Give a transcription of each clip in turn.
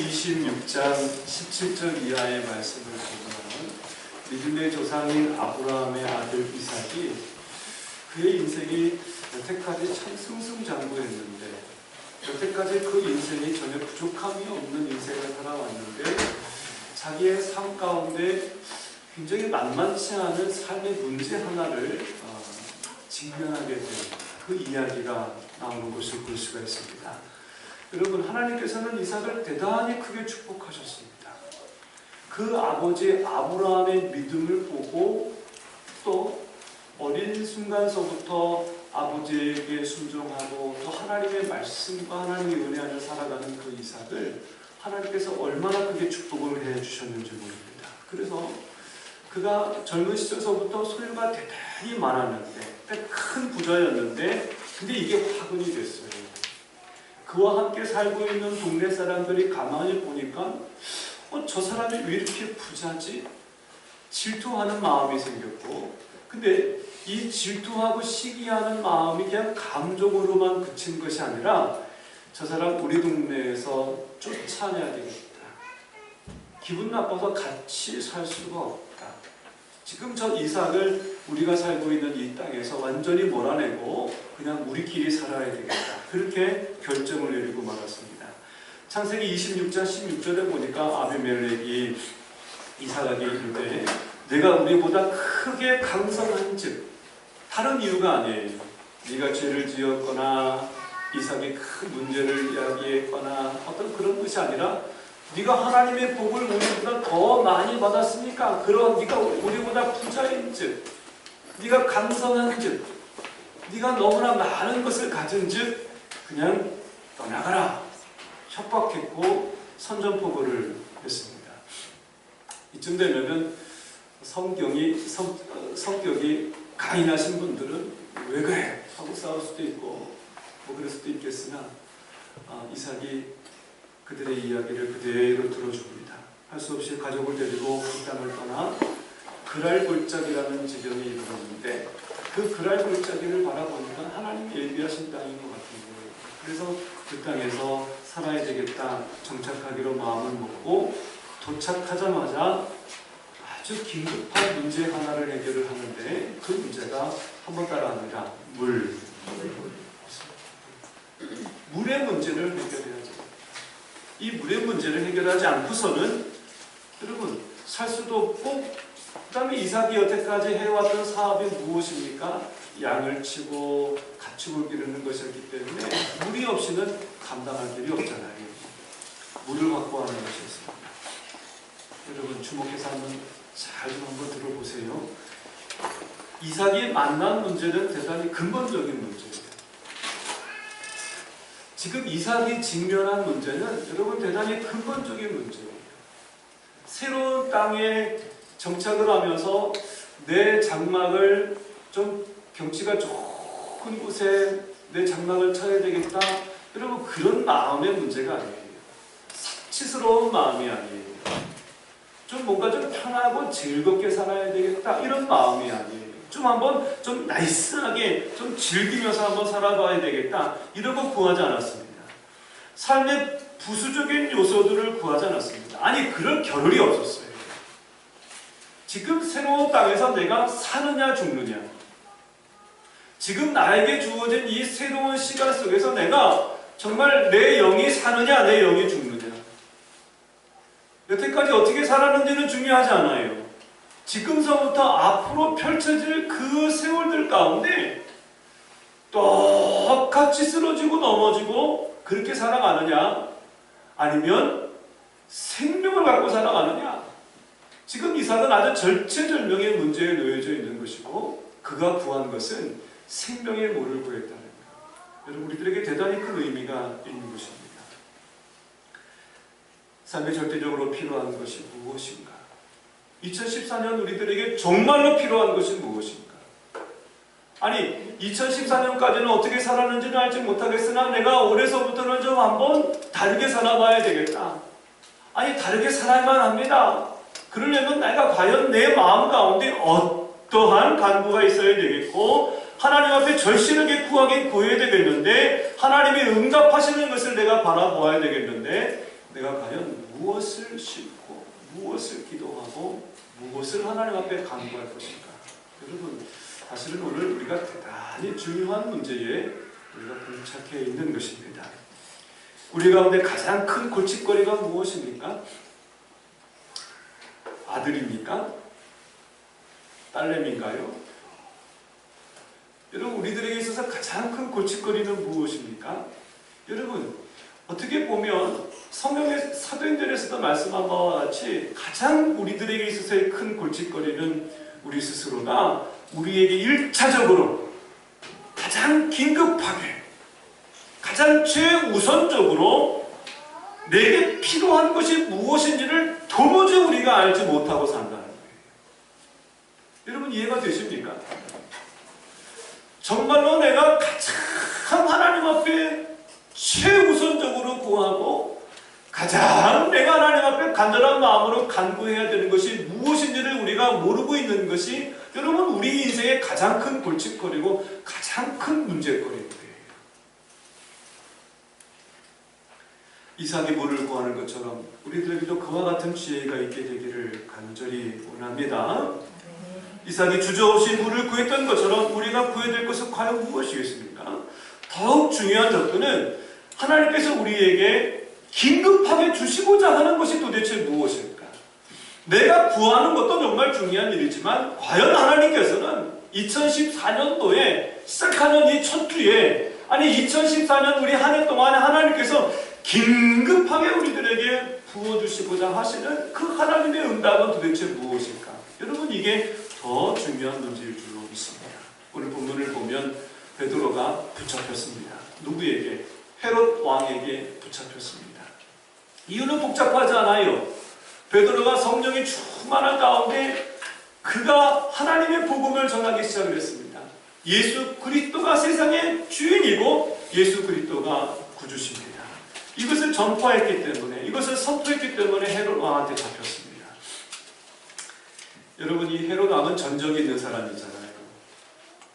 26장 17절 이하의 말씀을 보면 믿음의 조상인 아브라함의 아들 이삭이 그의 인생이 여태까지 참 승승장구했는데 여태까지 그 인생이 전혀 부족함이 없는 인생을 살아왔는데 자기의 삶 가운데 굉장히 만만치 않은 삶의 문제 하나를 직면하게 된 그 이야기가 나오는 것을 볼 수가 있습니다. 여러분, 하나님께서는 이삭을 대단히 크게 축복하셨습니다. 그 아버지 아브라함의 믿음을 보고 또 어린 순간서부터 아버지에게 순종하고 또 하나님의 말씀과 하나님의 은혜 안에 살아가는 그 이삭을 하나님께서 얼마나 크게 축복을 해주셨는지 모릅니다. 그래서 그가 젊은 시절서부터 소유가 대단히 많았는데 큰 부자였는데 근데 이게 화근이 됐어요. 그와 함께 살고 있는 동네 사람들이 가만히 보니까 저 사람이 왜 이렇게 부자지? 질투하는 마음이 생겼고 근데 이 질투하고 시기하는 마음이 그냥 감정으로만 그친 것이 아니라 저 사람 우리 동네에서 쫓아내야 되겠다. 기분 나빠서 같이 살 수가 없다. 지금 저 이삭을 우리가 살고 있는 이 땅에서 완전히 몰아내고 그냥 우리끼리 살아야 되겠다. 그렇게 결정을 내리고 말았습니다. 창세기 26장 16절에 보니까 아비멜렉이 이삭에게 이르되 내가 우리보다 크게 강성한즉 다른 이유가 아니에요. 네가 죄를 지었거나 이삭이 큰 문제를 이야기했거나 어떤 그런 것이 아니라 네가 하나님의 복을 우리보다 더 많이 받았으니까 그럼 네가 우리보다 부자인즉 네가 강성한즉 네가 너무나 많은 것을 가진즉 그냥 떠나가라 협박했고 선전포고를 했습니다. 이쯤 되면은 성격이 강인하신 분들은 왜 그래 하고 싸울 수도 있고 뭐 그럴 수도 있겠으나 이삭이 그들의 이야기를 그대로 들어줍니다. 할 수 없이 가족을 데리고 그 땅을 떠나 그랄 골짜기라는 지경에 이르렀는데 그 그랄 골짜기를 바라보니까 하나님이 예비하신 땅인 것 같은 거예요. 그래서 그 땅에서 살아야 되겠다 정착하기로 마음을 먹고 도착하자마자 아주 긴급한 문제 하나를 해결을 하는데 그 문제가 한번 따라합니다. 물의 문제를 해결해야죠. 이 물의 문제를 해결하지 않고서는 여러분 살 수도 없고 그 다음에 이삭이 여태까지 해왔던 사업이 무엇입니까? 양을 치고 가축을 기르는 것이었기 때문에 물이 없이는 감당할 길이 없잖아요. 물을 확보하는 것이었습니다. 여러분 주목해서 잘 좀 한번 들어보세요. 이삭이 만난 문제는 대단히 근본적인 문제예요. 지금 이삭이 직면한 문제는 여러분 대단히 근본적인 문제예요. 새로운 땅에 정착을 하면서 내 장막을 좀 경치가 좋은 곳에 내 장막을 쳐야 되겠다. 여러분 그런 마음의 문제가 아니에요. 사치스러운 마음이 아니에요. 좀 뭔가 좀 편하고 즐겁게 살아야 되겠다. 이런 마음이 아니에요. 좀 한번 좀 나이스하게 좀 즐기면서 한번 살아봐야 되겠다. 이런 거 구하지 않았습니다. 삶의 부수적인 요소들을 구하지 않았습니다. 아니 그럴 겨를이 없었어요. 지금 새로운 땅에서 내가 사느냐 죽느냐 지금 나에게 주어진 이 새로운 시간 속에서 내가 정말 내 영이 사느냐 내 영이 죽느냐 여태까지 어떻게 살았는지는 중요하지 않아요. 지금서부터 앞으로 펼쳐질 그 세월들 가운데 똑같이 쓰러지고 넘어지고 그렇게 살아가느냐 아니면 생명을 갖고 살아가느냐. 지금 이삭은 아주 절체절명의 문제에 놓여져 있는 것이고 그가 구한 것은 생명의 물을 구했다는 것. 여러분 우리들에게 대단히 큰 의미가 있는 것입니다. 삶에 절대적으로 필요한 것이 무엇인가? 2014년 우리들에게 정말로 필요한 것이 무엇인가? 아니 2014년까지는 어떻게 살았는지는 알지 못하겠으나 내가 올해서부터는 좀 한번 다르게 살아봐야 되겠다. 아니 다르게 살아야만 합니다. 그러려면 내가 과연 내 마음 가운데 어떠한 간구가 있어야 되겠고 하나님 앞에 절실하게 구하긴 구해야 되겠는데 하나님이 응답하시는 것을 내가 바라보아야 되겠는데 내가 과연 무엇을 싣고 무엇을 기도하고 무엇을 하나님 앞에 간구할 것인가? 여러분, 사실은 오늘 우리가 대단히 중요한 문제에 우리가 봉착해 있는 것입니다. 우리 가운데 가장 큰 골칫거리가 무엇입니까? 아들입니까? 딸내미인가요? 여러분, 우리들에게 있어서 가장 큰 골칫거리는 무엇입니까? 여러분, 어떻게 보면 성경의 사도행전에서도 말씀한 바와 같이 가장 우리들에게 있어서의 큰 골칫거리는 우리 스스로가 우리에게 1차적으로 가장 긴급하게 가장 최우선적으로 내게 필요한 것이 무엇인지를 도무지 우리가 알지 못하고 산다는 거예요. 여러분, 이해가 되십니까? 정말로 내가 가장 하나님 앞에 최우선적으로 구하고 가장 내가 하나님 앞에 간절한 마음으로 간구해야 되는 것이 무엇인지를 우리가 모르고 있는 것이 여러분, 우리 인생의 가장 큰 골칫거리고 가장 큰 문제거리인 거예요. 이삭이 물을 구하는 것처럼 우리들에게도 그와 같은 지혜가 있게 되기를 간절히 원합니다. 이삭이 주저없이 물을 구했던 것처럼 우리가 구해야 될 것은 과연 무엇이겠습니까? 더욱 중요한 접근은 하나님께서 우리에게 긴급하게 주시고자 하는 것이 도대체 무엇일까? 내가 구하는 것도 정말 중요한 일이지만 과연 하나님께서는 2014년도에 시작하는 이 첫 주에, 아니 2014년 우리 한 해 동안에 하나님께서 긴급하게 우리들에게 부어주시고자 하시는 그 하나님의 응답은 도대체 무엇일까? 여러분, 이게 더 중요한 문제일 줄로 믿습니다. 오늘 본문을 보면 베드로가 붙잡혔습니다. 누구에게? 헤롯 왕에게 붙잡혔습니다. 이유는 복잡하지 않아요. 베드로가 성령이 충만한 가운데 그가 하나님의 복음을 전하기 시작을 했습니다. 예수 그리스도가 세상의 주인이고 예수 그리스도가 구주십니다. 이것을 전파했기 때문에, 이것을 선포했기 때문에 헤롯 왕한테 잡혔습니다. 여러분, 이 헤롯 왕은 전적이 있는 사람이잖아요.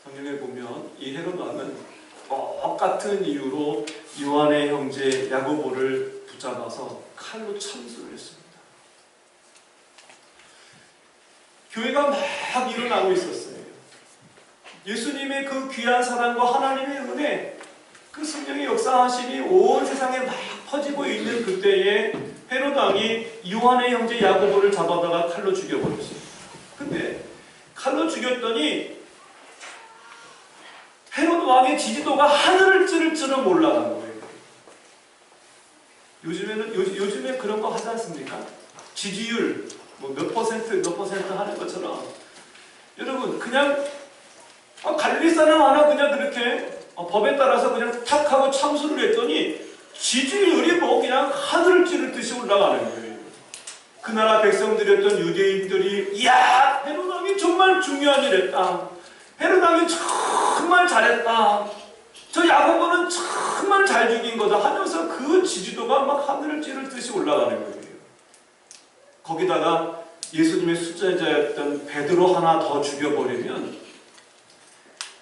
성경에 보면 이 헤롯 왕은 똑같은 이유로 요한의 형제 야고보를 붙잡아서 칼로 참수를 했습니다. 교회가 막 일어나고 있었어요. 예수님의 그 귀한 사랑과 하나님의 은혜, 그 성령의 역사하심이 온 세상에 막 퍼지고 있는 그때에 헤롯 왕이 요한의 형제 야고보를 잡아다가 칼로 죽여버렸어요. 근데 칼로 죽였더니 헤롯 왕의 지지도가 하늘을 찌를 줄은 몰라간 거예요. 요즘에 그런 거 하지 않습니까? 지지율 뭐 몇 퍼센트 하는 것처럼 여러분, 그냥 갈릴리 사람 하나 그냥 그렇게 법에 따라서 그냥 탁 하고 참수를 했더니 지지율이 뭐 그냥 하늘을 찌를 듯이 올라가는 거예요. 그 나라 백성들이었던 유대인들이, 이야, 헤롯 왕이 정말 중요한 일 했다. 헤롯 왕이 정말 잘했다. 저 야고보는 정말 잘 죽인 거다 하면서 그 지지도가 막 하늘을 찌를 듯이 올라가는 거예요. 거기다가 예수님의 수제자였던 베드로 하나 더 죽여버리면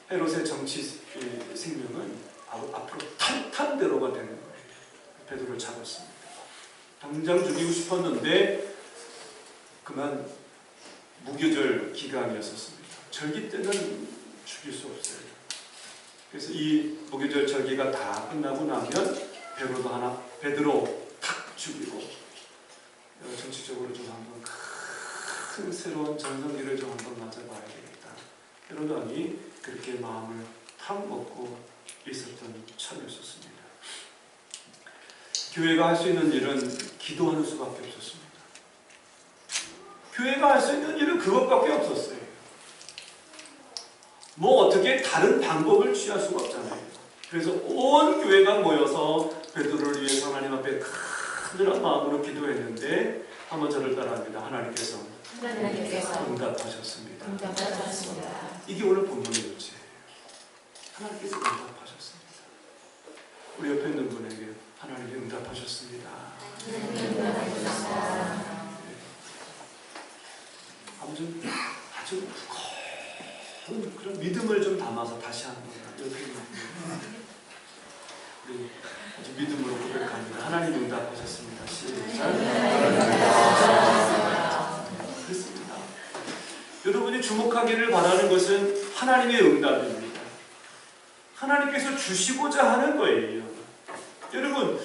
헤롯의 정치 생명은 앞으로 탄탄대로가 되는 거예요. 베드로를 잡았습니다. 당장 죽이고 싶었는데 그만 무교절 기간이었었습니다. 절기 때는 죽일 수 없어요. 그래서 이 무교절 절기가 다 끝나고 나면 베드로 탁 죽이고 정치적으로 좀 한번 큰 새로운 전성기를 좀 한번 맞아봐야 되겠다. 헤롯 왕이 그렇게 마음을 탁 먹고 있었던 참이었습니다. 교회가 할 수 있는 일은 기도하는 수밖에 없었습니다. 교회가 할 수 있는 일은 그것밖에 없었어요. 뭐 어떻게 다른 방법을 취할 수가 없잖아요. 그래서 온 교회가 모여서 베드로를 위해서 하나님 앞에 간절한 마음으로 기도했는데 한번 저를 따라합니다. 하나님께서 응답하셨습니다. 이게 오늘 본문의 요지예요. 하나님께서 응답하셨습니다. 우리 옆에 있는 분에게 하나님이 응답하셨습니다. 아주 무거운 그런 믿음을 좀 담아서 다시 한번 우리 아주 믿음으로 고백합니다. 하나님 응답하셨습니다. 시작. 주목하기를 바라는 것은 하나님의 응답입니다. 하나님께서 주시고자 하는 거예요. 여러분,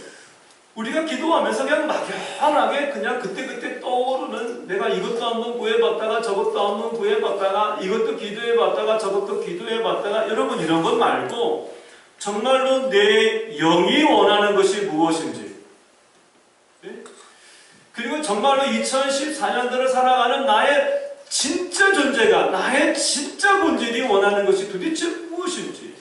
우리가 기도하면서 그냥 막연하게 그냥 그때그때 떠오르는, 내가 이것도 한번 구해봤다가 저것도 한번 구해봤다가 이것도 기도해봤다가 저것도 기도해봤다가, 여러분 이런 것 말고 정말로 내 영이 원하는 것이 무엇인지, 네? 그리고 정말로 2014년도를 살아가는 나의 진짜 존재가, 나의 진짜 본질이 원하는 것이 도대체 무엇인지.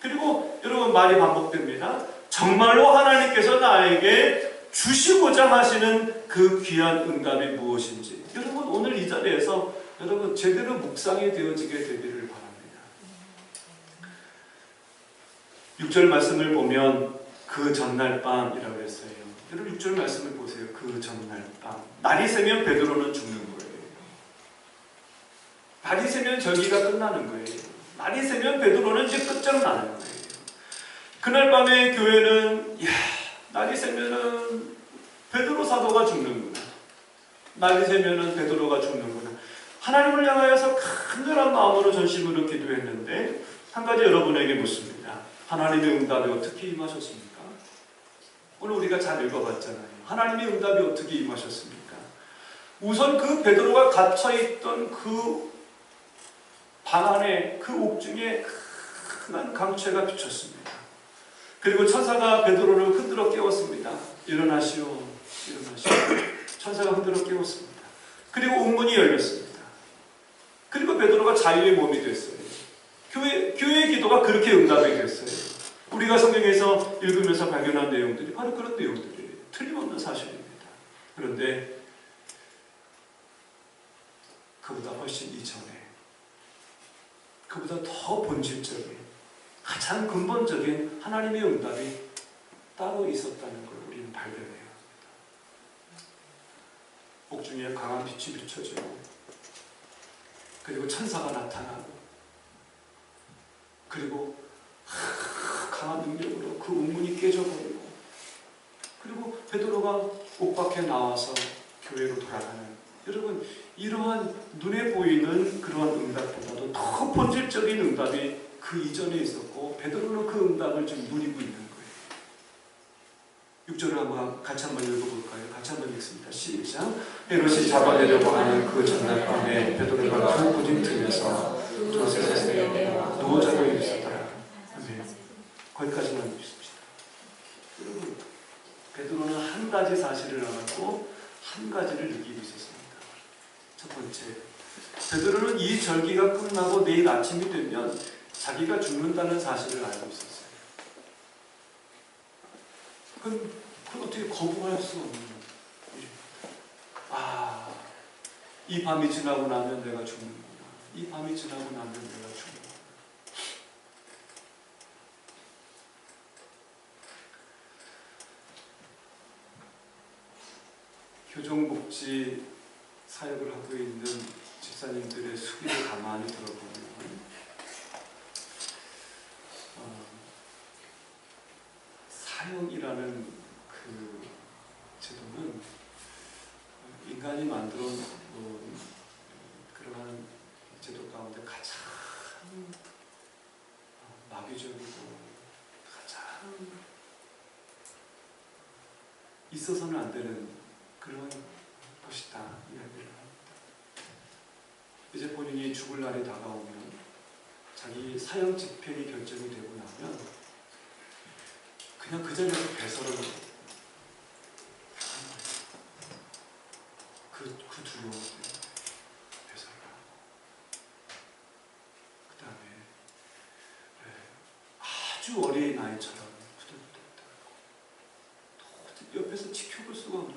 그리고 여러분, 말이 반복됩니다. 정말로 하나님께서 나에게 주시고자 하시는 그 귀한 응답이 무엇인지. 여러분, 오늘 이 자리에서 여러분 제대로 묵상이 되어지게 되기를 바랍니다. 6절 말씀을 보면 그 전날 밤이라고 했어요. 여러분 6절 말씀을 보세요. 그 전날 밤. 날이 새면 베드로는 죽는 거예요. 날이 새면 절기가 끝나는 거예요. 날이 새면 베드로는 이제 끝장나는 거예요. 그날 밤에 교회는 날이 새면은 베드로 사도가 죽는구나. 날이 새면은 베드로가 죽는구나. 하나님을 향하여서 간절한 마음으로 전심으로 기도했는데 한 가지 여러분에게 묻습니다. 하나님의 응답이 어떻게 임하셨습니까? 오늘 우리가 잘 읽어봤잖아요. 하나님의 응답이 어떻게 임하셨습니까? 우선 그 베드로가 갇혀있던 그 방 안에, 그 옥중에 큰 강채가 비쳤습니다. 그리고 천사가 베드로를 흔들어 깨웠습니다. 일어나시오, 일어나시오. 천사가 흔들어 깨웠습니다. 그리고 옥문이 열렸습니다. 그리고 베드로가 자유의 몸이 됐어요. 교회의 기도가 그렇게 응답이 됐어요. 우리가 성경에서 읽으면서 발견한 내용들이 바로 그런 내용들이에요. 틀림없는 사실입니다. 그런데 그보다 훨씬 이전에, 그보다 더 본질적인, 가장 근본적인 하나님의 응답이 따로 있었다는 걸 우리는 발견해야 합니다. 옥중에 강한 빛이 비춰지고, 그리고 천사가 나타나고, 그리고 강한 능력으로 그 옥문이 깨져버리고, 그리고 베드로가 옥 밖에 나와서 교회로 돌아가는, 여러분 이러한 눈에 보이는 그러한 응답보다도 더 본질적인 응답이 그 이전에 있었고, 베드로는 그 응답을 지금 누리고 있는 거예요. 6절을 한번 같이 한번 읽어볼까요? 같이 한번 읽습니다. 시작. 헤롯이 잡아내려고 하는 그 전날 밤에 베드로가 두 구집 틈에서 조셉에 누워 자고 있었더라. 아멘. 거기까지만 읽습니다. 여러분, 베드로는 한 가지 사실을 알았고 한 가지를 느끼고 있었습니다. 첫 번째, 베드로는 이 절기가 끝나고 내일 아침이 되면 자기가 죽는다는 사실을 알고 있었어요. 그건 어떻게 거부할 수 없는 일입니다. 이 밤이 지나고 나면 내가 죽는구나. 이 밤이 지나고 나면 내가 죽는구나. 교정복지 사역을 하고 있는 집사님들의 수기를 가만히 들어보면 사형이라는 그 제도는 인간이 만들어 놓은 그러한 제도 가운데 가장 마귀적이고 가장 있어서는 안 되는 그런 것이다 이야기를 합니다. 이제 본인이 죽을 날이 다가오면, 자기 사형 집행이 결정이 되고 나면 그냥 그 자리에서 배설을 하는 거예요. 그 두려움 때문에 배설을 하고, 그 다음에 아주 어린 아이처럼 후들후들 옆에서 지켜볼 수가 없는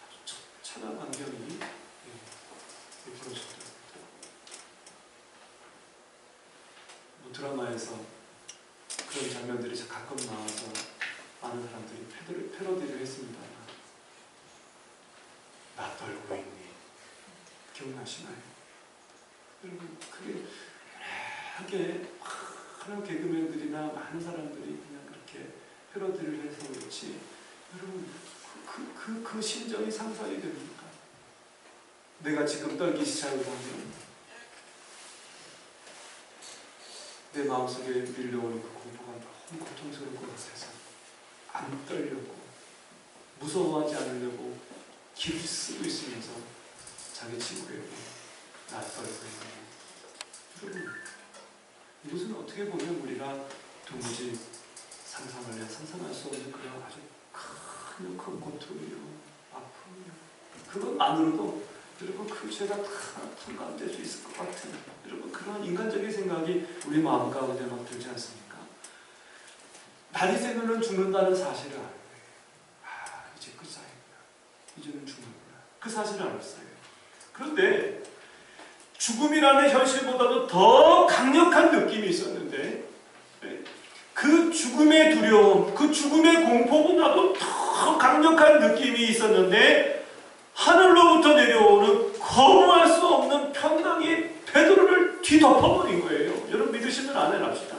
아주 처참한 환경이 벌어졌더라고요. 드라마에서 그런 장면들이 가끔 나와서 많은 사람들이 패러디를 했습니다. 나 떨고 있니? 기억나시나요? 여러분, 그게 하게 많은 개그맨들이나 많은 사람들이 그냥 그렇게 패러디를 해서 그렇지, 여러분 그 심정이 상상이 됩니까? 내가 지금 떨기 시작을 하면 내 마음속에 밀려오는 그 공포가 너무 고통스러울 것 같아서 안 떨려고 무서워하지 않으려고 길을 쓰고 있으면서 자기 친구에게 낯설고 있는 여러분, 이것은 어떻게 보면 우리가 도무지 상상할 수 없는 그런 아주 큰 고통이요, 아픔이요. 그것만으로도 여러분 그 죄가 다 통감될 수 있을 것 같은 여러분 그런 인간적인 생각이 우리 마음 가운데 막 들지 않습니까? 날이 새면은 죽는다는 사실을 알고 이제 끝이구나. 이제는 죽는구나. 그 사실을 알았어요. 그런데 죽음이라는 현실보다도 더 강력한 느낌이 있었는데 그 죽음의 두려움, 그 죽음의 공포보다도 더 강력한 느낌이 있었는데 하늘로부터 내려오는 거부할 수 없는 평강이 베드로를 뒤덮어버린 거예요. 여러분 믿으시면 아멘합시다.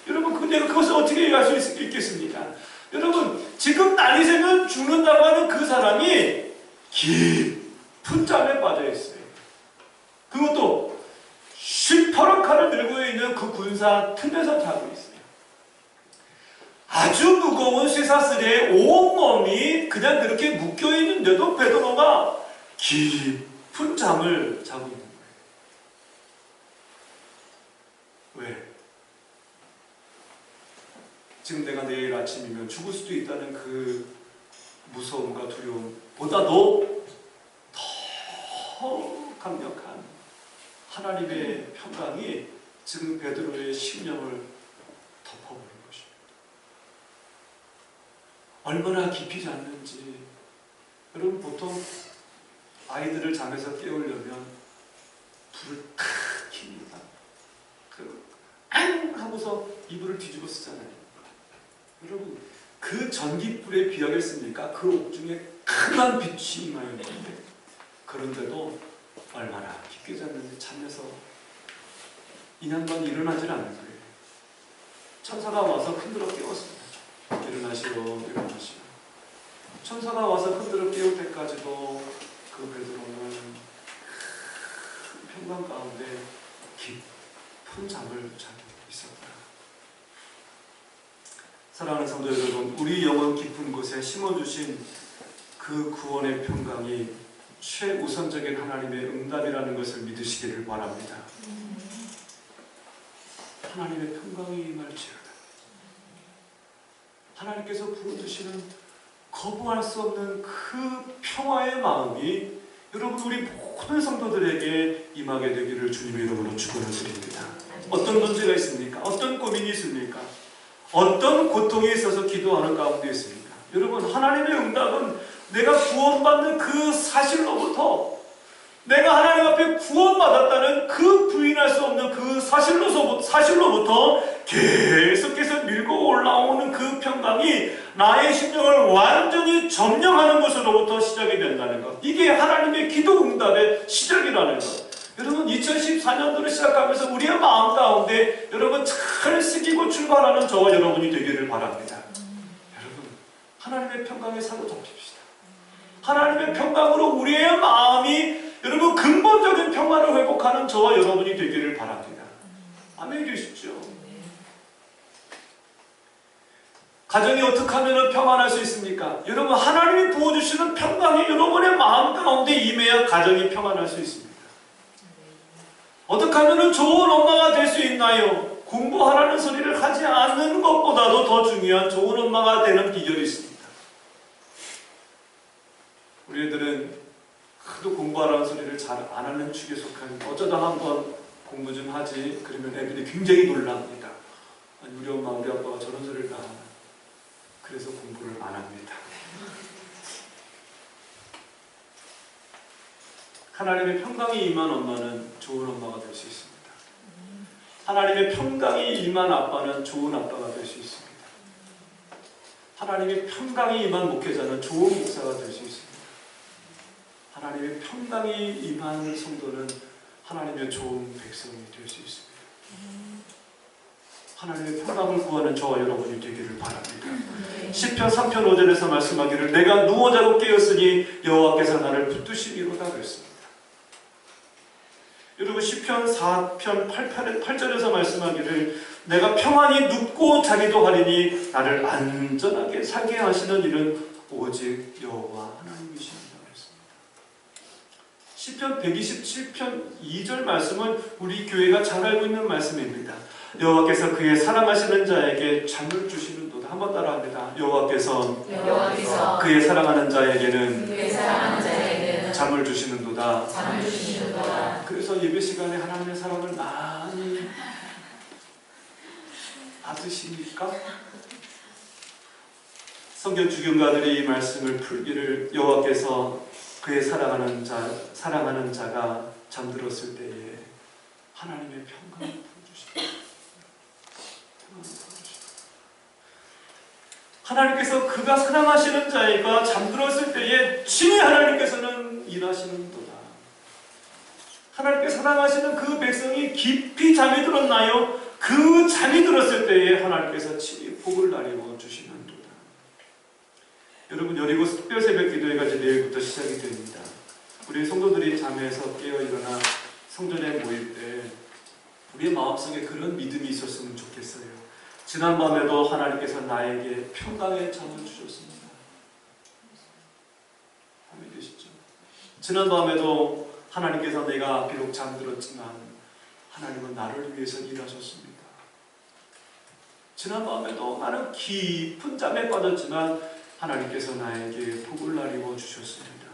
여러분 내가 그것을 어떻게 이해할 수 있겠습니까? 여러분 지금 날이 새면 죽는다고 하는 그 사람이 깊은 잠에 빠져 있어요. 그것도 시퍼런 칼을 들고 있는 그 군사 틈에서 자고 있어요. 아주 무거운 쇠사슬에 온몸이 그냥 그렇게 묶여있는데도 베드로가 깊은 잠을 자고 있는 거예요. 왜? 지금 내가 내일 아침이면 죽을 수도 있다는 그 무서움과 두려움보다도 더 강력한 하나님의 평강이 지금 베드로의 심령을 덮어버린 것입니다. 얼마나 깊이 잤는지. 여러분 보통 아이들을 잠에서 깨우려면 불을 탁 킵니다. 앙 하고서 이불을 뒤집어 쓰잖아요. 여러분 그 전기불에 비하겠습니까? 그 옥중에 큰한 빛이 임하였는데 그런데도 얼마나 깊게 잤는지 잠에서 인양반이 일어나질 않는 거예요. 천사가 와서 흔들어 깨웠습니다. 일어나시오. 천사가 와서 흔들어 깨울 때까지도 그 베드로는 큰 평강 가운데 깊은 잠을 자고 있었다. 사랑하는 성도 여러분, 우리 영혼 깊은 곳에 심어주신 그 구원의 평강이 최우선적인 하나님의 응답이라는 것을 믿으시기를 바랍니다. 하나님의 평강이 임할지어다. 하나님께서 부어주시는 거부할 수 없는 그 평화의 마음이 여러분 우리 모든 성도들에게 임하게 되기를 주님의 이름으로 축원을 드립니다. 어떤 문제가 있습니까? 어떤 고민이 있습니까? 어떤 고통이 있어서 기도하는 가운데 있습니까? 여러분 하나님의 응답은 내가 구원받는 그 사실로부터 내가 하나님 앞에 구원받았다는 그 부인할 수 없는 그 사실로부터 계속해서 밀고 올라오는 그 평강이 나의 심령을 완전히 점령하는 것으로부터 시작이 된다는 것. 이게 하나님의 기도 응답의 시작이라는 것. 여러분 2014년도를 시작하면서 우리의 마음 가운데 여러분 잘 새기고 출발하는 저와 여러분이 되기를 바랍니다. 여러분 하나님의 평강에 사로잡힙시다. 하나님의 평강으로 우리의 마음이 여러분 근본적인 평화를 회복하는 저와 여러분이 되기를 바랍니다. 아멘 계십시오. 가정이 어떻게 하면 평안할 수 있습니까? 여러분 하나님이 부어주시는 평강이 여러분의 마음 가운데 임해야 가정이 평안할 수 있습니다. 어떻게 하면 좋은 엄마가 될 수 있나요? 공부하라는 소리를 하지 않는 것보다도 더 중요한 좋은 엄마가 되는 비결이 있습니다. 우리 애들은 하도 공부하라는 소리를 잘 안 하는 축에 속한 어쩌다 한번 공부 좀 하지 그러면 애들이 굉장히 놀랍니다. 아니, 우리 엄마 우리 아빠가 저런 소리를 다 하나. 그래서 공부를 안 합니다. 하나님의 평강이 임한 엄마는 좋은 엄마가 될 수 있습니다. 하나님의 평강이 임한 아빠는 좋은 아빠가 될 수 있습니다. 하나님의 평강이 임한 목회자는 좋은 목사가 될 수 있습니다. 하나님의 평강이 임한 성도는 하나님의 좋은 백성이 될 수 있습니다. 하나님의 평강을 구하는 저와 여러분이 되기를 바랍니다. 시편 3편 5절에서 말씀하기를 내가 누워 자고 깨었으니 여호와께서 나를 붙드시리로다 그랬습니다. 여러분 그리고 시편 4편 8절에서 말씀하기를 내가 평안히 눕고 자기도 하리니 나를 안전하게 살게 하시는 이는 오직 여호와 하나님이십니다. 시편 127편 2절 말씀은 우리 교회가 잘 알고 있는 말씀입니다. 여호와께서 그의 사랑하시는 자에게 잠을 주시는도다. 한번 따라합니다. 여호와께서 그의 사랑하는 자에게는 잠을 주시는도다. 그래서 예배 시간에 하나님의 사랑을 많이 받으십니까? 성경 주경가들이 이 말씀을 풀기를 여호와께서 그의 사랑하는 자가 잠들었을 때에 하나님의 평강을 부어주십니다. 하나님께서 그가 사랑하시는 자가 잠들었을 때에 친히 하나님께서는 일하시는도다. 하나님께 사랑하시는 그 백성이 깊이 잠이 들었나요? 그 잠이 들었을 때에 하나님께서 친히 복을 나리워 주시는도다. 여러분, 여리고 특별 새벽 기도회가 이제 내일부터 시작이 됩니다. 우리 성도들이 잠에서 깨어 일어나 성전에 모일 때 우리의 마음속에 그런 믿음이 있었으면 좋겠어요. 지난밤에도 하나님께서 나에게 평강의 잠을 주셨습니다. 아멘이시죠? 지난밤에도 하나님께서 내가 비록 잠들었지만 하나님은 나를 위해서 일하셨습니다. 지난밤에도 나는 깊은 잠에 빠졌지만 하나님께서 나에게 복을 나리워 주셨습니다.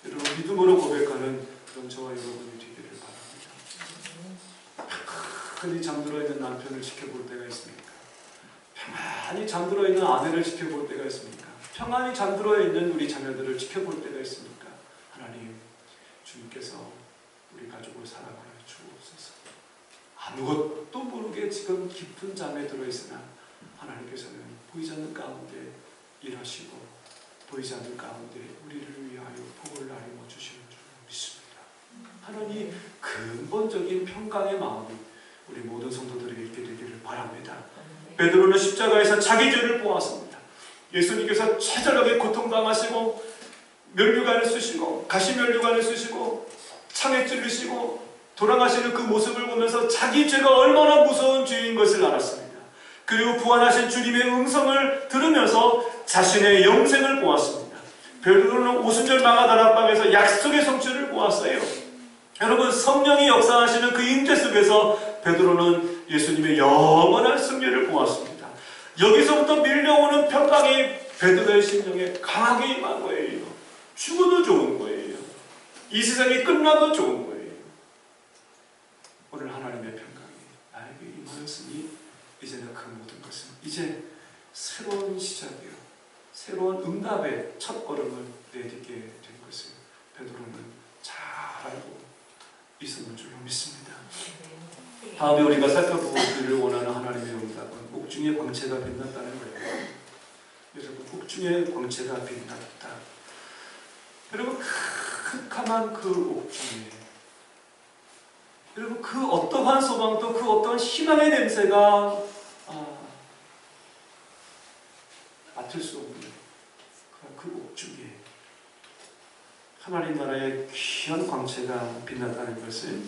여러분, 믿음으로 고백하는 그런 저와 여러분이 되기를 바랍니다. 편히 잠들어 있는 남편을 지켜볼 때가 있습니까? 평안히 잠들어 있는 아내를 지켜볼 때가 있습니까? 평안히 잠들어 있는 우리 자녀들을 지켜볼 때가 있습니까? 하나님, 주님께서 우리 가족을 사랑하여 주옵소서. 아무것도 모르게 지금 깊은 잠에 들어있으나 하나님께서는 보이지 않는 가운데 일하시고 보이지 않는 가운데 우리를 위하여 복을 나리워 주시는 줄 믿습니다. 하나님, 근본적인 평강의 마음이 우리 모든 성도들에게 있게 되기를 바랍니다. 베드로는 십자가에서 자기 죄를 보았습니다. 예수님께서 처절하게 고통당하시고 면류관을 쓰시고 가시면류관을 쓰시고 창에 찔르시고 돌아가시는 그 모습을 보면서 자기 죄가 얼마나 무서운 죄인 것을 알았습니다. 그리고 부활하신 주님의 음성을 들으면서 자신의 영생을 보았습니다. 베드로는 오순절 마가다락방에서 약속의 성취를 보았어요. 여러분, 성령이 역사하시는 그 임재 속에서 베드로는 예수님의 영원한 승리를 보았습니다. 여기서부터 밀려오는 평강이 베드로의 심령에 강하게 임한 거예요. 죽어도 좋은 거예요. 이 세상이 끝나도 좋은 거예요. 오늘 하나님의 평강이 나에게 임하였으니 이제는 그 모든 것은 이제 새로운 시작이요, 새로운 응답의 첫걸음을 내딛게 된 것을 베드로는 잘 알고 있었는 줄로 믿습니다. 다음에 우리가 살펴보기를 원하는 하나님의 응답은 옥중의 광채가 빛났다는 거예요. 여러분, 옥중의 광채가 빛났다. 여러분, 캄캄한 그 옥중에 여러분, 그 어떠한 소망도 그 어떠한 희망의 냄새가 맡을 수 없는 그 옥중에 하나님 나라의 귀한 광채가 빛났다는 것을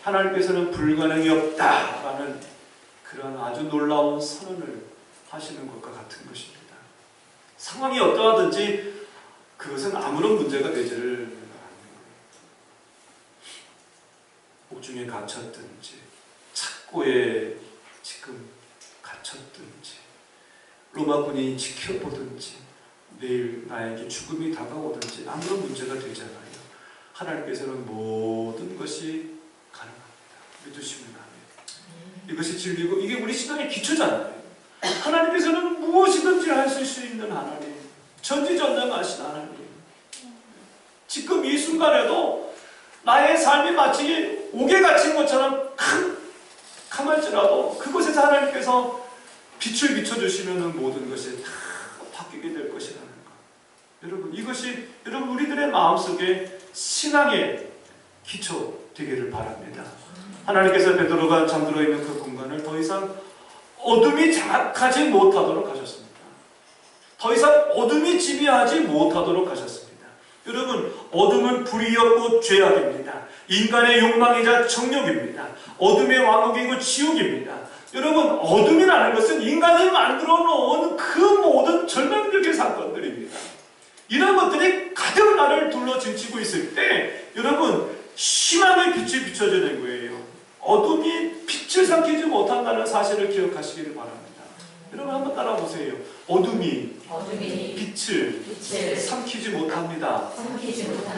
하나님께서는 불가능이 없다라는 그런 아주 놀라운 선언을 하시는 것과 같은 것입니다. 상황이 어떠하든지 그것은 아무런 문제가 되지를 않는 거예요. 옥중에 갇혔든지 착고에 지금 갇혔든지 로마군이 지켜보든지 내일 나에게 죽음이 다가오든지 아무런 문제가 되지 않아요. 하나님께서는 모든 것이 가능합니다. 믿으시면 아멘. 이것이 진리고 이게 우리 신앙의 기초잖아요. 하나님께서는 무엇이든지 하실 수 있는 하나님, 전지전능하신 하나님. 지금 이 순간에도 나의 삶이 마치 옥에 갇힌 것처럼 캄캄할지라도 그곳에서 하나님께서 빛을 비춰주시면 모든 것이 다 바뀌게 될 것이라는 것. 여러분, 이것이 여러분 우리들의 마음속에 신앙의 기초 되기를 바랍니다. 하나님께서 베드로가 잠들어 있는 그 공간을 더 이상 어둠이 장악하지 못하도록 하셨습니다. 더 이상 어둠이 지배하지 못하도록 하셨습니다. 여러분, 어둠은 불이었고 죄악입니다. 인간의 욕망이자 정욕입니다. 어둠의 왕국이고 지옥입니다. 여러분, 어둠이라는 것은 인간이 만들어 놓은 그 모든 절망적인 사건들입니다. 이런 것들이 가득 나를 둘러 진치고 있을 때 여러분, 희망의 빛이 비춰지는 거예요. 어둠이 빛을 삼키지 못한다는 사실을 기억하시기를 바랍니다. 여러분, 한번 따라 보세요. 어둠이 빛을 삼키지 못합니다.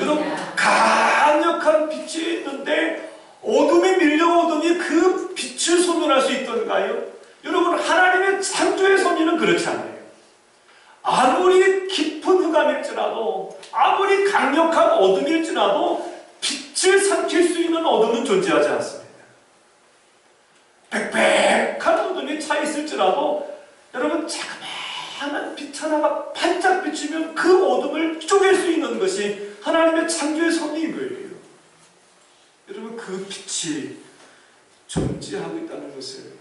여러분, 강력한 빛이 있는데 어둠이 밀려오더니 그 빛을 소멸할 수 있던가요? 여러분, 하나님의 창조의 섭리는 그렇지 않아요. 아무리 깊은 흑암일지라도, 아무리 강력한 어둠일지라도 빛을 삼킬 수 있는 어둠은 존재하지 않습니다. 빽빽한 어둠이 차 있을지라도 여러분, 자그마한 빛 하나가 반짝 비치면 그 어둠을 쪼갤 수 있는 것이 하나님의 창조의 섭리인 거예요. 여러분, 그 빛이 존재하고 있다는 것을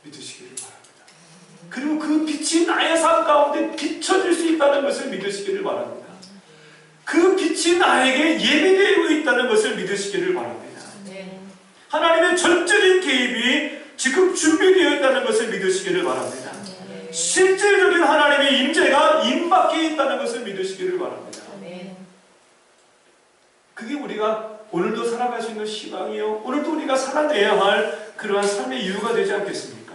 믿으시기를 바랍니다. 그리고 그 빛이 나의 삶 가운데 비춰질 수 있다는 것을 믿으시기를 바랍니다. 그 빛이 나에게 예비되어 있다는 것을 믿으시기를 바랍니다. 하나님의 전적인 개입이 지금 준비되어 있다는 것을 믿으시기를 바랍니다. 실질적인 하나님의 임재가 임박해 있다는 것을 믿으시기를 바랍니다. 그게 우리가 오늘도 살아갈 수 있는 희망이요, 오늘도 우리가 살아내야 할 그러한 삶의 이유가 되지 않겠습니까?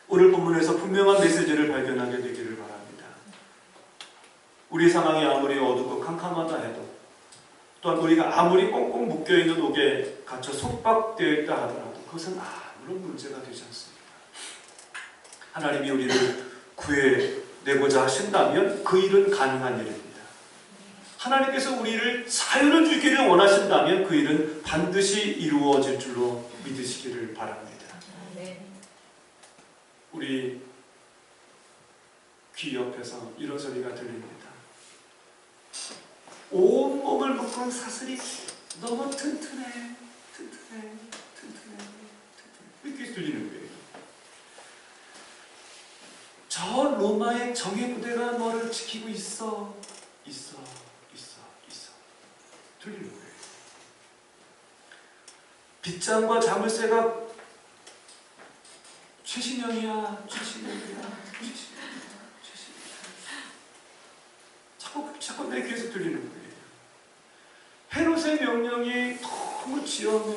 오늘 본문에서 분명한 메시지를 발견하게 되기를 바랍니다. 우리 상황이 아무리 어둡고 캄캄하다 해도, 또한 우리가 아무리 꽁꽁 묶여있는 옥에 갇혀 속박되어 있다 하더라도 그것은 아무런 문제가 되지 않습니다. 하나님이 우리를 구해내고자 하신다면 그 일은 가능한 일입니다. 하나님께서 우리를 자유를 주기를 원하신다면 그 일은 반드시 이루어질 줄로 믿으시기를 바랍니다. 우리 귀 옆에서 이런 소리가 들립니다. 온몸을 묶은 사슬이 너무 튼튼해. 이렇게 들리는 거예요. 저 로마의 정예 부대가 너를 지키고 있어. 들리는 거예요. 빗장과 자물쇠가 최신형이야. 자꾸 내 귀에서 들리는 거예요. 헤롯의 명령이 너무 지엄해.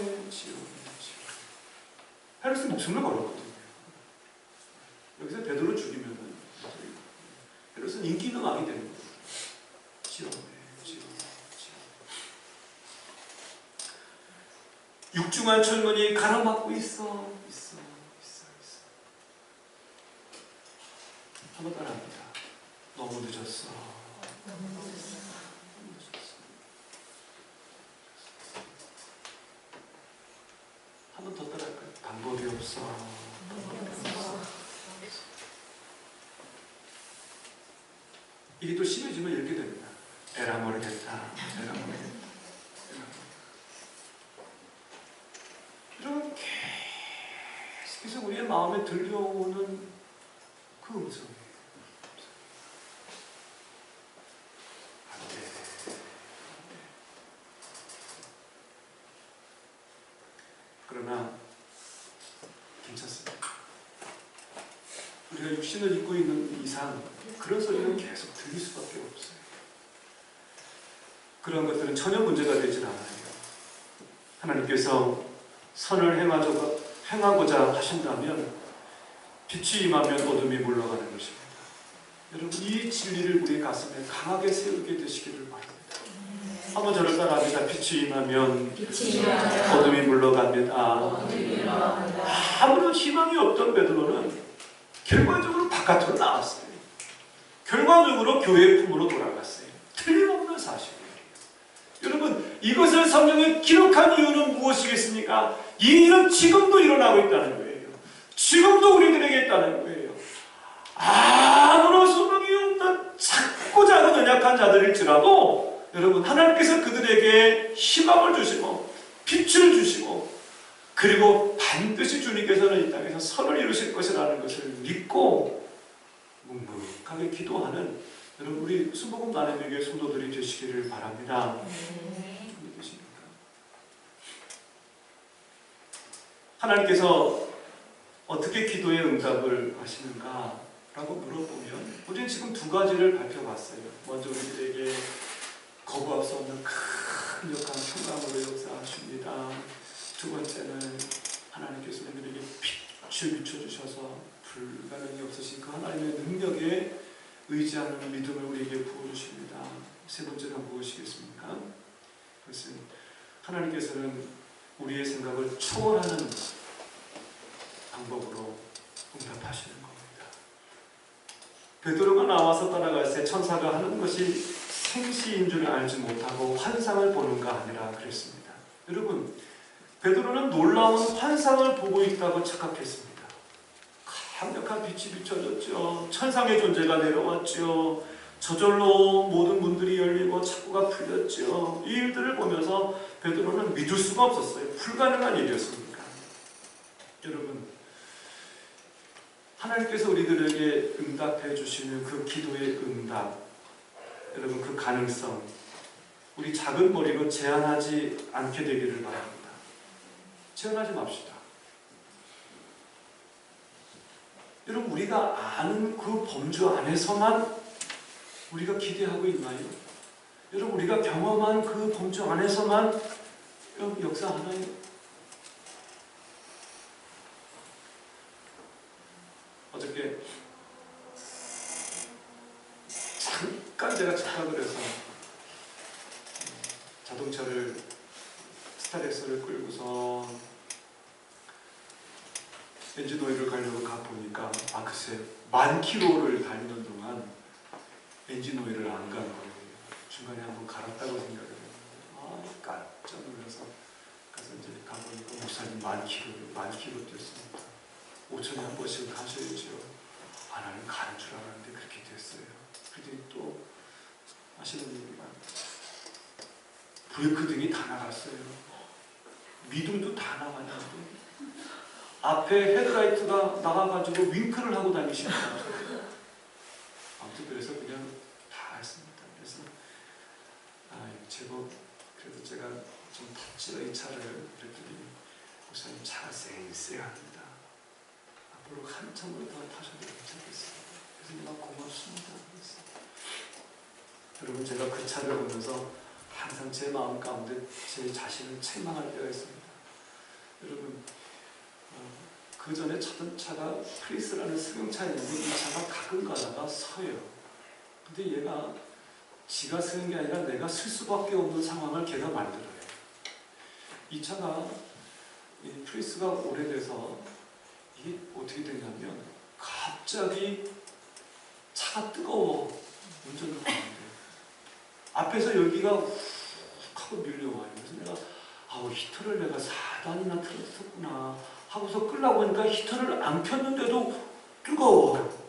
헤롯이 목숨을 걸었거든요. 여기서 베드로 죽이면은 헤롯은 인기 있는 왕이 되는 거예요. 지엄해. 육중한 철문이 가로막고 있어. 한번 따라합니다. 너무 늦었어. 한 번 더 따라할까요? 방법이 없어. 이게 또 심해지면 이렇게 됩니다. 에라 모르겠다. 이런 계속해서 우리의 마음에 들려오는 그 음성이에요. 그러나 괜찮습니다. 우리가 육신을 입고 있는 이상 그런 소리는 계속 들릴 수밖에 없어요. 그런 것들은 전혀 문제가 되질 않아요. 하나님께서 선을 행하고자 하신다면 빛이 임하면 어둠이 물러가는 것입니다. 여러분, 이 진리를 우리 가슴에 강하게 세우게 되시기를 바랍니다. 한번 저를 따라합니다. 빛이 임하면 어둠이 물러갑니다. 아무런 희망이 없던 베드로는 결과적으로 바깥으로 나왔어요. 결과적으로 교회의 품으로 돌아갔어요. 틀림없는 사실이에요. 여러분, 이것을 성경에 기록한 이유는 무엇이겠습니까? 이 일은 지금도 일어나고 있다는 거예요. 지금도 우리들에게 있다는 거예요. 아무런 소망이 없는 작고 작은 연약한 자들일지라도 여러분, 하나님께서 그들에게 희망을 주시고 빛을 주시고 그리고 반드시 주님께서는 이 땅에서 선을 이루실 것이라는 것을 믿고 묵묵하게 기도하는 여러분, 우리 순복음 나눔에게 성도들이 되시기를 바랍니다. 믿으십니까? 하나님께서 어떻게 기도에 응답을 하시는가? 라고 물어보면 우리는 지금 두 가지를 밝혀봤어요. 먼저 우리들에게 거부할 수 없는 강력한 평강으로 역사하십니다. 두 번째는 하나님께서 우리에게 빛을 비춰주셔서 불가능이 없으신 그 하나님의 능력에 의지하는 믿음을 우리에게 부어주십니다. 세 번째는 무엇이겠습니까? 그것은 하나님께서는 우리의 생각을 초월하는 방법으로 응답하시는 겁니다. 베드로가 나와서 따라갈 때 천사가 하는 것이 생시인 줄 알지 못하고 환상을 보는가 아니라 그랬습니다. 여러분, 베드로는 놀라운 환상을 보고 있다고 착각했습니다. 강력한 빛이 비춰졌죠. 천상의 존재가 내려왔죠. 저절로 모든 문들이 열리고 창고가 풀렸죠. 이 일들을 보면서 베드로는 믿을 수가 없었어요. 불가능한 일이었습니까? 여러분, 하나님께서 우리들에게 응답해 주시는 그 기도의 응답, 여러분 그 가능성, 우리 작은 머리로 제한하지 않게 되기를 바랍니다. 제한하지 맙시다. 여러분, 우리가 아는 그 범주 안에서만 우리가 기대하고 있나요? 여러분, 우리가 경험한 그 범주 안에서만 역사하나요? 어저께 잠깐 제가 착각을 해서 자동차를 스타렉스를 끌고서 엔진 오일을 가려고 가보니까 글쎄 10,000km를 달리는 동안 엔진 오일을 안 간 거예요. 중간에 한번 갈았다고 생각을 했는데 깜짝 놀라서 가서 이제 가보니까 목사님 10,000km 뛰었습니다. 5천에 한 번씩 가셔야죠. 나는 가는 줄 알았는데 그렇게 됐어요. 그랬더니 또 아시는 얘기가 브레이크 등이 다 나갔어요. 미등도 다 나갔는데 앞에 헤드라이트가 나가가지고 윙크를 하고 다니십니다. 아무튼 그래서 그냥 다 했습니다. 그래서 제법 그래도 제가 좀 탔지요, 이 차를. 그랬더니 목사님 차가 쌩쌩합니다. 앞으로 한참을 더 타셔도 괜찮겠습니다. 그래서 내가 고맙습니다. 여러분, 제가 그 차를 보면서 항상 제 마음 가운데 제 자신을 책망할 때가 있습니다. 여러분, 그 전에 타던 차가 프리스라는 승용차였는데 이 차가 가끔 가다가 서요. 근데 얘가 지가 서는 게 아니라 내가 쓸 수밖에 없는 상황을 걔가 만들어요. 이 차가 이 프리스가 오래돼서 이게 어떻게 되냐면 갑자기 차가 뜨거워. 운전을 하는데 앞에서 여기가 훅 하고 밀려와요. 그래서 내가 히터를 내가 4단이나 틀었었구나 하고서 끌려고 하니까 히터를 안 켰는데도 뜨거워.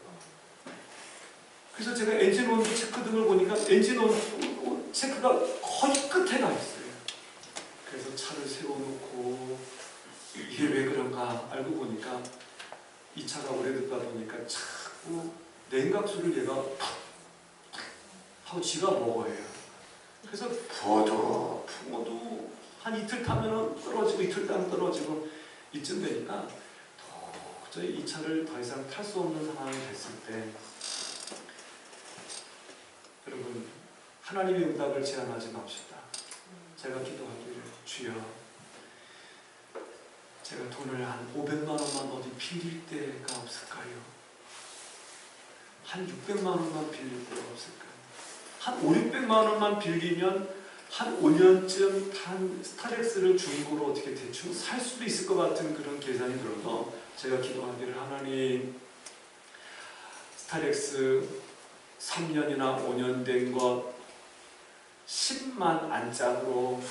그래서 제가 엔진 온도 체크 등을 보니까 엔진 온도 체크가 거의 끝에 가 있어요. 그래서 차를 세워놓고 이게 왜 그런가 알고 보니까 이 차가 오래됐다 보니까 자꾸 냉각수를 얘가 푹 하고 지가 먹어요. 그래서 부어도 한 이틀 타면 떨어지고 이틀 타면 떨어지고 이쯤 되니까 도저히 이 차를 더 이상 탈 수 없는 상황이 됐을 때 여러분, 하나님의 응답을 제한하지 맙시다. 제가 기도하기를 주여, 제가 돈을 한 500만 원만 어디 빌릴 데가 없을까요? 한 600만 원만 빌릴 데가 없을까요? 한 5, 600만 원만 빌리면 한 5년쯤 탄 스타렉스를 중고로 어떻게 대충 살 수도 있을 것 같은 그런 계산이 들어서 제가 기도하기를 하나님, 스타렉스 3년이나 5년 된 것 10만 안짝으로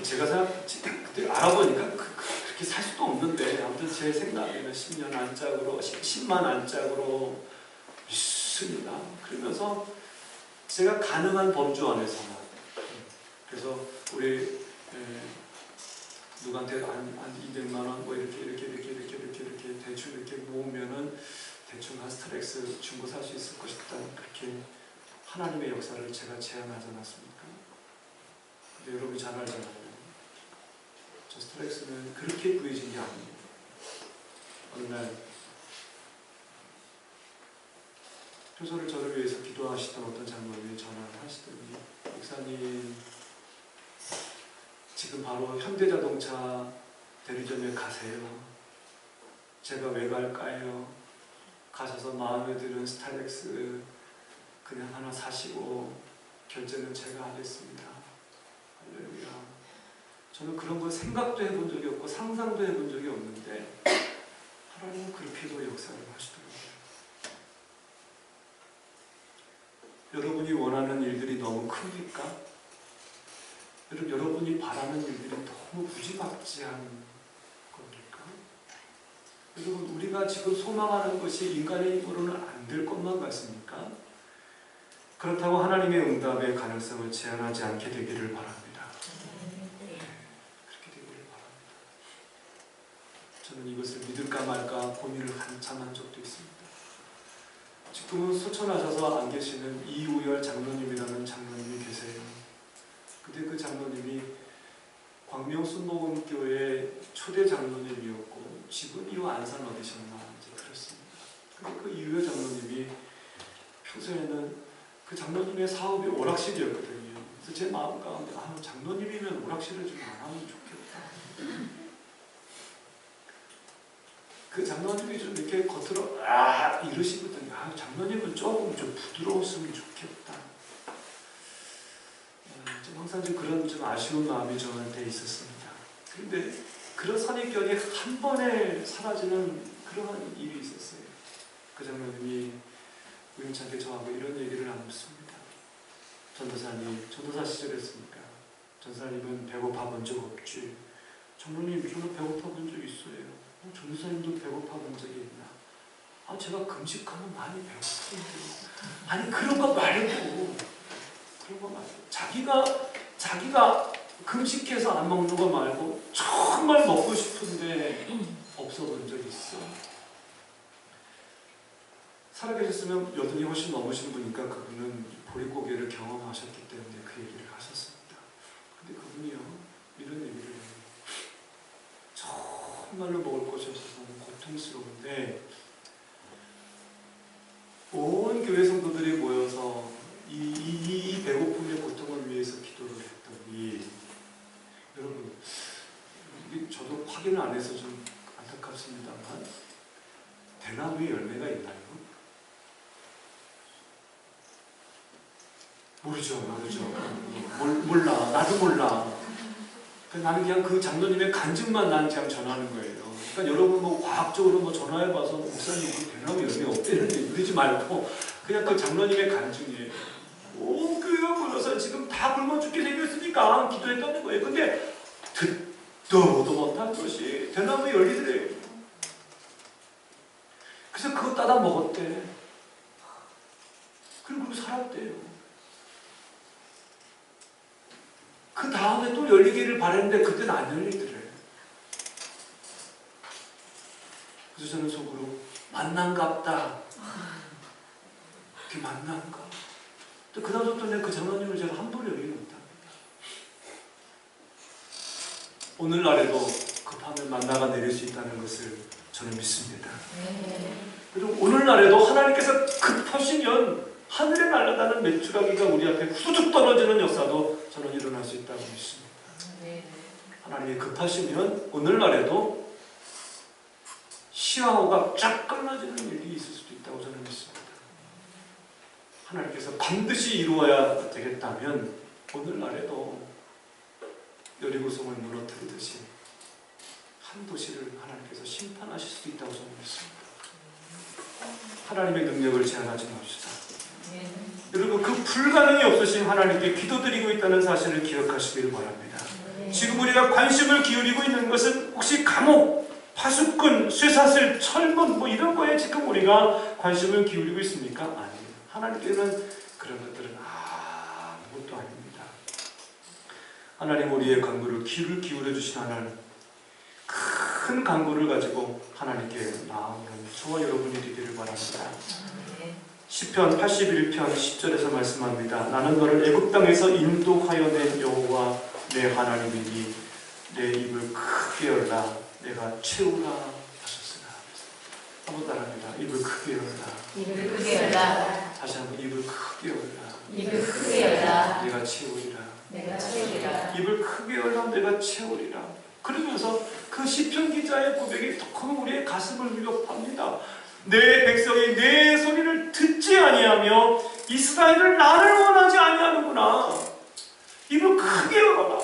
제가 그때 알아보니까 그렇게 살 수도 없는데 아무튼 제 생각에는 10년 안짝으로 10만 안짝으로 믿습니다. 그러면서 제가 가능한 범주 안에서만, 그래서 우리 누구한테 한 200만 원 뭐 이렇게 대충 이렇게 모으면은 대충 한 스타렉스 중고 살 수 있을 것이다. 그렇게 하나님의 역사를 제가 제안하지 않았습니까? 근데 여러분이 잘 알잖아요. 저 스타렉스는 그렇게 구해진 게 아닙니다. 어느 날 표소를 저를 위해서 기도하시던 어떤 장로님이 전화를 하시더니 목사님 지금 바로 현대자동차 대리점에 가세요. 제가 왜 갈까요? 가셔서 마음에 드는 스타렉스 그냥 하나 사시고 결제는 제가 하겠습니다. 할렐루야. 저는 그런 걸 생각도 해본 적이 없고 상상도 해본 적이 없는데 하나님은 그렇게도 역사를 하시더라고요. 여러분이 원하는 일들이 너무 큽니까? 여러분이 바라는 일들이 너무 무지막지한 겁니까? 여러분, 우리가 지금 소망하는 것이 인간의 힘으로는 안 될 것만 같습니까? 그렇다고 하나님의 응답의 가능성을 제한하지 않게 되기를 바랍니다. 네, 그렇게 되기를 바랍니다. 저는 이것을 믿을까 말까 고민을 한참 한 적도 있습니다. 지금은 소천하셔서 안 계시는 이우열 장로님이라는 장로님이 계세요. 근데 그 장로님이 광명순복음교회 초대 장로님이었고 지금이 안산 어디셨나 이제 그렇습니다. 근데 그 이우열 장로님이 평소에는 그 장로님의 사업이 오락실이었거든요. 그래서 제 마음 가운데 장로님이면 오락실을 좀 안 하면 좋겠다. 그 장로님이 좀 이렇게 겉으로 이러시거든요. 장로님은 조금 좀 부드러웠으면 좋겠다. 좀 항상 좀 그런 좀 아쉬운 마음이 저한테 있었습니다. 그런데 그런 선입견이 한 번에 사라지는 그러한 일이 있었어요. 그 장로님이 우연찮게 저하고 이런 얘기를 나눴습니다. 전도사님, 전도사 시절이었으니까 전도사님은 배고파 본 적 없지. 장로님, 저는 배고파 본 적 있어요. 전도사님도 배고파 본 적이 있나? 제가 금식하면 많이 배고픈데. 아니 그런 거 말고 자기가 금식해서 안 먹는 거 말고 정말 먹고 싶은데 없어 본 적 있어. 살아계셨으면 여든이 훨씬 넘으신 분이니까 그분은 보릿고개를 경험하셨기 때문에 그 얘기를 하셨습니다. 근데 그분이요 이런 얘기를 해요. 정말로 먹을 것이 없어서 너무 고통스러운데 온 교회 성도들이 모여서 이 배고픔의 고통을 위해서 기도를 했더니 여러분 저도 확인을 안 해서 좀 안타깝습니다만 대나무에 열매가 있나요? 모르죠. 몰라. 나도 몰라. 나는 그냥 그 장로님의 간증만 난 그냥 전하는 거예요. 그러니까 여러분 뭐 과학적으로 전화해봐서 목사님 그 대나무 열매 없대는데 이러지 말고 그냥 그 장로님의 간증이에요. 온 교회가 모여서 지금 다 굶어 죽게 생겼으니까 기도했다는 거예요. 근데 듣도 못한 것이 대나무에 열리더래요. 그래서 그거 따다 먹었대. 그리고 살았대요. 그 다음에 또 열리기를 바랬는데 그때는 안 열리더래. 그래서 저는 속으로 만난갑다. 그게 만난가? 또 그다음부터 내가 그 장로님을 제가 함부로 여기지 못합니다. 오늘날에도 급하면 만나가 내릴 수 있다는 것을 저는 믿습니다. 그리고 오늘날에도 하나님께서 급하시면 하늘에 날아가는 메추라기가 우리 앞에 후둑 떨어지는 역사도 저는 일어날 수 있다고 믿습니다. 하나님이 급하시면 오늘날에도 시황호가 쫙 끊어지는 일이 있을 수도 있다고 저는 믿습니다. 하나님께서 반드시 이루어야 되겠다면 오늘날에도 여리고성을 무너뜨리듯이 한 도시를 하나님께서 심판하실 수도 있다고 저는 믿습니다. 하나님의 능력을 제한하지 맙시다. 여러분 그 불가능이 없으신 하나님께 기도드리고 있다는 사실을 기억하시길 바랍니다. 지금 우리가 관심을 기울이고 있는 것은 혹시 감옥, 파수꾼, 쇠사슬, 철문 뭐 이런 거에 지금 우리가 관심을 기울이고 있습니까? 아니에요. 하나님께는 그런 것들은 아무것도 아닙니다. 하나님 우리의 간구를 귀를 기울여 주신 하나님 큰 간구를 가지고 하나님께 나아오는 저와 여러분이 되기를 바랍니다. 시편 81편 10절에서 말씀합니다. 나는 너를 애굽 땅에서 인도하여 낸 여호와 내 하나님이니 내 입을 크게 열라 내가 채우라 하셨으나. 한번 따라합니다. 입을 크게 열라. 입을 크게 열라. 다시 한번 입을 크게 열라. 입을 크게 열라. 내가 채우리라. 내가 채우리라. 입을 크게 열라. 내가 채우리라. 그러면서 그 시편 기자의 고백이 더욱 우리의 가슴을 위협합니다. 내 백성이 내 소리를 듣지 아니하며 이스라엘을 나를 원하지 아니하는구나. 입을 크게 열어라.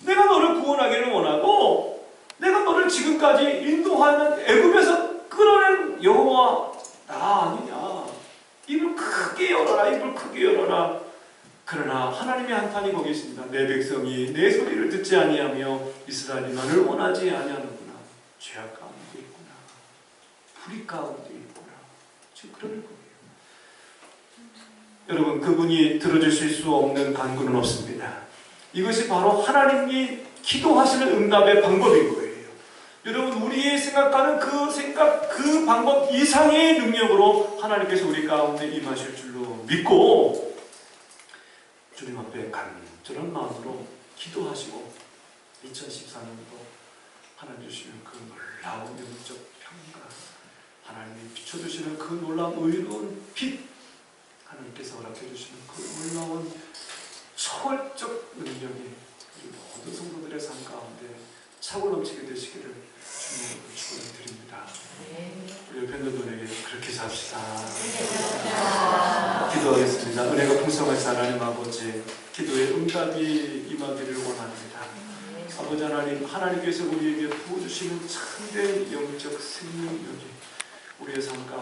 내가 너를 구원하기를 원하고 내가 너를 지금까지 인도하는 애굽에서 끌어낸 여호와 나 아니냐. 입을 크게 열어라. 입을 크게 열어라. 그러나 하나님의 한탄이 거기 있습니다. 내 백성이 내 소리를 듣지 아니하며 이스라엘이 나를 원하지 아니하는구나. 죄악 가운데 있구나. 불의 가운데 있구나. 지금 그럴 거예요. 여러분, 그분이 들어주실 수 없는 간구는 없습니다. 이것이 바로 하나님이 기도하시는 응답의 방법인 거예요. 여러분, 우리의 생각하는 그 생각, 그 방법 이상의 능력으로 하나님께서 우리 가운데 임하실 줄로 믿고 주님 앞에 간절한 마음으로 기도하시고 2014년도 하나님 주시는 그 놀라운 영적 평가, 하나님이 비춰주시는 그 놀라운 의로운 빛, 하나님께서 허락해 주시는 그 놀라운 초월적 능력이 우리 모든 성도들의 삶 가운데 차고 넘치게 되시기를 주님으로 축원드립니다. 우리 옆에 있는 분에게 그렇게 삽시다. 기도하겠습니다. 은혜가 풍성하신 하나님 아버지, 기도의 응답이 임하기를 원합니다. 아버지 하나님, 하나님께서 우리에게 부어주시는 참된 영적 생명력이 우리의 삶 가운데